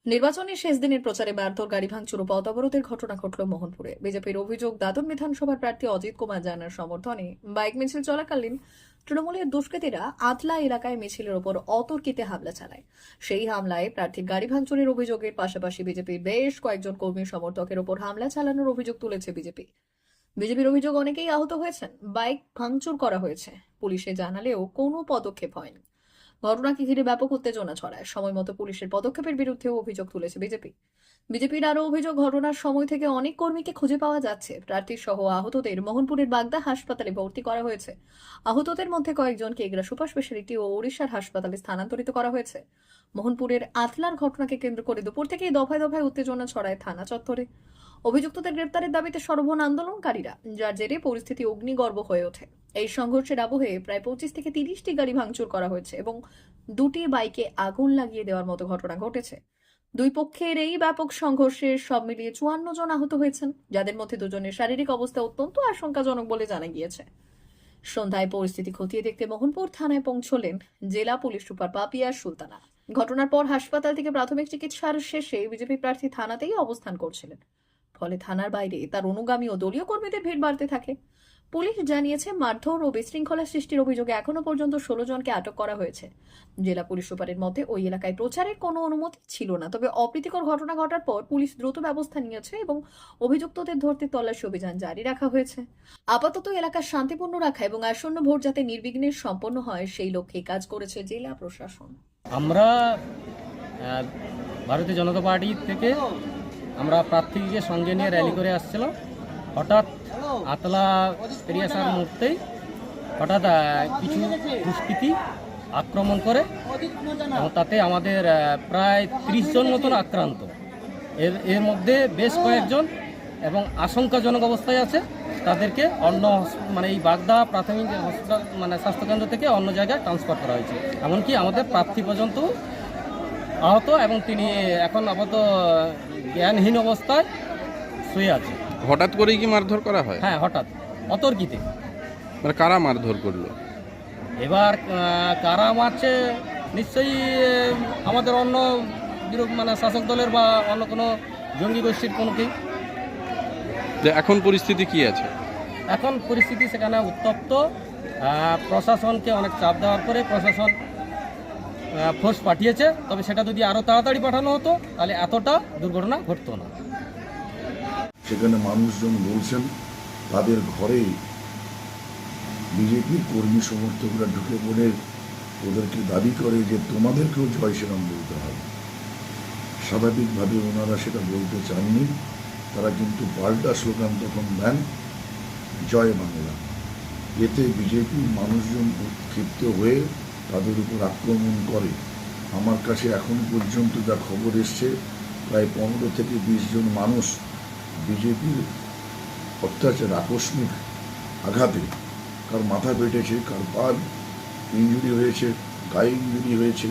নির্বাচনের শেষ দিনের প্রচারে মারধর, গাড়ি ভাঙচুর ও পথ অবরোধের ঘটনা ঘটল মোহনপুরে। বিজেপির অভিযোগ, দাদন বিধানসভার প্রার্থী অজিত কুমার জানার সমর্থনে বাইক মিছিল চলাকালীন তৃণমূলের দুষ্কৃতীরা আতলা এলাকায় মিছিলের ওপর অতর্কিতে হামলা চালায়। সেই হামলায় প্রার্থীর গাড়ি ভাঙচুরের অভিযোগের পাশাপাশি বিজেপির বেশ কয়েকজন কর্মী সমর্থকের ওপর হামলা চালানোর অভিযোগ তুলেছে বিজেপির অভিযোগ, অনেকেই আহত হয়েছেন, বাইক ভাঙচুর করা হয়েছে। পুলিশে জানালেও কোনো পদক্ষেপ হয়নি। ঘটনাকে ঘিরে ব্যাপক উত্তেজনা ছড়ায়। সময় মতো পুলিশের পদক্ষেপের বিরুদ্ধেও অভিযোগ তুলেছে বিজেপির আরও অভিযোগ, ঘটনার সময় থেকে অনেক কর্মীকে খুঁজে পাওয়া যাচ্ছে। প্রার্থী সহ আহতদের মোহনপুরের বাগদা হাসপাতালে ভর্তি করা হয়েছে। আহতদের মধ্যে কয়েকজনকে এগরা সুপার স্পেশালিটি ও ওড়িশার হাসপাতালে স্থানান্তরিত করা হয়েছে। মোহনপুরের আতলার ঘটনাকে কেন্দ্র করে দুপুর থেকেই দফায় দফায় উত্তেজনা ছড়ায় থানা চত্বরে। অভিযুক্তদের গ্রেপ্তারের দাবিতে সরব আন্দোলনকারীরা, যার জেরে পরিস্থিতি অগ্নিগর্ভ হয়ে ওঠে। এই সংঘর্ষের আবহে প্রায় 25 থেকে 30টি গাড়ি ভাঙচুর করা হয়েছে এবং 2টি বাইকে আগুন লাগিয়ে দেওয়ার মতো ঘটনা ঘটেছে। দুই পক্ষের এই ব্যাপক সংঘর্ষে সব মিলিয়ে 54 জন আহত হয়েছেন, যাদের মধ্যে 2 জনের শারীরিক অবস্থা অত্যন্ত আশঙ্কাজনক বলে জানা গিয়েছে। সন্ধ্যায় পরিস্থিতি খতিয়ে দেখতে মোহনপুর থানায় পৌঁছলেন জেলা পুলিশ সুপার পাপিয়া সুলতানা। ঘটনার পর হাসপাতাল থেকে প্রাথমিক চিকিৎসার শেষে বিজেপি প্রার্থী থানাতেই অবস্থান করছিলেন। ফলে থানার বাইরে তার অনুগামী ও দলীয় কর্মীদের ভিড় বাড়তে থাকে। পুলিশ জানিয়েছে, মারধর ও বিশৃঙ্খলা সৃষ্টির অভিযোগে এখনো পর্যন্ত 16 জনকে আটক করা হয়েছে। জেলা পুলিশ সুপারের মতে, ওই এলাকায় প্রচারের কোনো অনুমতি ছিল না। তবে অপ্রীতিকর ঘটনা ঘটার পর পুলিশ দ্রুত ব্যবস্থা নিয়েছে এবং অভিযুক্তদের ধরতে তল্লাশি অভিযান জারি রাখা হয়েছে। আপাতত এলাকা শান্তিপূর্ণ রাখা এবং আসন্ন ভোট যাতে নির্বিঘ্নে সম্পন্ন হয়, সেই লক্ষ্যে কাজ করেছে জেলা প্রশাসন। আমরা ভারতীয় জনতা পার্টি থেকে আমরা প্রার্থীকে সঙ্গে নিয়ে র্যালি করে আসছিলাম। হঠাৎ আতলা পেরিয়ে আসার মুহূর্তেই হঠাৎ কিছু দুষ্কৃতী আক্রমণ করে এবং তাতে আমাদের প্রায় 30 জন মতন আক্রান্ত। এর মধ্যে বেশ কয়েকজন এবং আশঙ্কাজনক অবস্থায় আছে। তাদেরকে অন্য এই বাগদা প্রাথমিক হসপিটাল স্বাস্থ্যকেন্দ্র থেকে অন্য জায়গায় ট্রান্সফার করা হয়েছে। এমনকি আমাদের প্রার্থী পর্যন্ত আহত এবং তিনি এখন আপাতত জ্ঞানহীন অবস্থায় শুয়ে আছে। হঠাৎ করেই কি মারধর করা হয়? হ্যাঁ, হঠাৎ অতর্কিতে। কারা মারধর করলো? এবার কারা মারছে, নিশ্চয়ই আমাদের অন্য শাসক দলের বা অন্য কোনো জঙ্গি গোষ্ঠীর কোনো কেউ। এখন পরিস্থিতি কি আছে? এখন পরিস্থিতি সেখানে উত্তপ্ত। প্রশাসনকে অনেক চাপ দেওয়ার পরে প্রশাসন ফোর্স পাঠিয়েছে। তবে সেটা যদি আরও তাড়াতাড়ি পাঠানো হতো তাহলে এতটা দুর্ঘটনা ঘটতো না। সেখানে মানুষজন বলছেন তাদের ঘরে বিজেপির কর্মী সমর্থকরা ঢুকে পড়ে ওদেরকে দাবি করে যে তোমাদেরকেও জয় শ্রীরাম বলতে হবে। স্বাভাবিকভাবে ওনারা সেটা বলতে চাননি। তারা কিন্তু পাল্টা স্লোগান তখন দেন, জয় বাংলা। এতে বিজেপির মানুষজন ক্ষিপ্ত হয়ে তাদের উপর আক্রমণ করে। আমার কাছে এখন পর্যন্ত যা খবর এসছে, প্রায় 15 থেকে 20 জন মানুষ বিজেপির অত্যাচার আকস্মিক আঘাতে কার মাথা ফেটেছে, কার পা ইঞ্জুরি হয়েছে, গায়ে ইঞ্জুরি হয়েছে।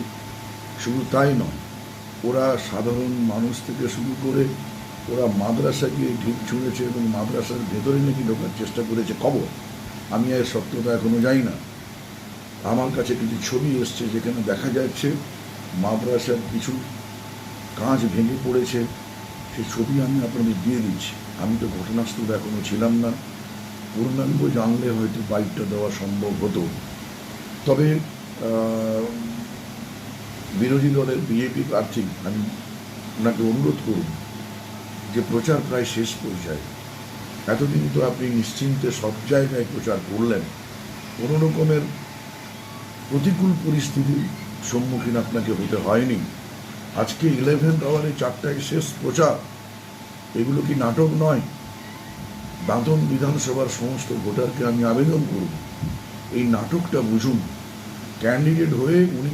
শুধু তাই নয়, ওরা সাধারণ মানুষ থেকে শুরু করে ওরা মাদ্রাসা গিয়ে ঢিল ছুঁড়েছে এবং মাদ্রাসার ভেতরে নাকি ঢোকার চেষ্টা করেছে। খবর, আমি এর সত্যতা এখনো জানি না। আমার কাছে কিছু ছবি এসছে যেখানে দেখা যাচ্ছে মাদ্রাসার কিছু কাঁচ ভেঙে পড়েছে। সেই ছবি আমি আপনাদের দিয়ে দিচ্ছি। আমি তো ঘটনাস্থলে এখনো ছিলাম না। পূর্ণাঙ্গ জানলে হয়তো বাইকটা দেওয়া সম্ভব হতো। তবে বিরোধী দলের বিজেপি প্রার্থী, আমি ওনাকে অনুরোধ করব যে প্রচার প্রায় শেষ পর্যায়ে। এতদিন তো আপনি নিশ্চিন্তে সব জায়গায় প্রচার করলেন, কোনো রকমের প্রতিকূল পরিস্থিতির সম্মুখীন আপনাকে হতে হয়নি। আজকে 11th আওয়ারে 4টায় শেষ প্রচার, এগুলো কি নাটক নয়? দাঁতন বিধানসভার সমস্ত ভোটারকে আমি আবেদন করব, এই নাটকটা বুঝুন। ক্যান্ডিডেট হয়ে উনি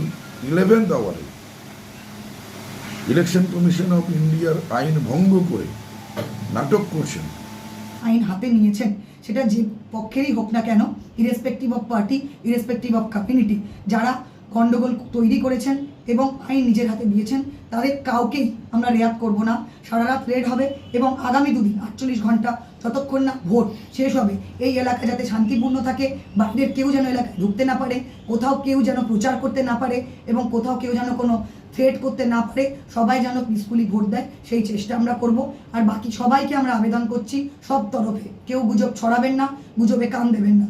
11th আওয়ারে ইলেকশন কমিশন অফ ইন্ডিয়ার আইন ভঙ্গ করে নাটক করছেন। আইন হাতে নিয়েছেন, সেটা যে পক্ষেরই হোক না কেন, irrespective off party, irrespective of community, যারা গণ্ডগোল তৈরি করেছেন এবং আইন নিজের হাতে দিয়েছেন, তাদের কাউকেই আমরা রেয়াত করব না। সারা রাত রেড হবে এবং আগামী 2 দিন 48 ঘন্টা যতক্ষণ না ভোট শেষ হবে, এই এলাকা যাতে শান্তিপূর্ণ থাকে, বাইরের কেউ যেন এলাকায় ঢুকতে না পারে, কোথাও কেউ যেন প্রচার করতে না পারে এবং কোথাও কেউ যেন কোনো থ্রেট করতে না পারে, সবাই যেন পিসফুলি ভোট দেয় সেই চেষ্টা আমরা করব। আর বাকি সবাইকে আমরা আবেদন করছি সব তরফে, কেউ গুজব ছড়াবেন না, গুজবে কান দেবেন না।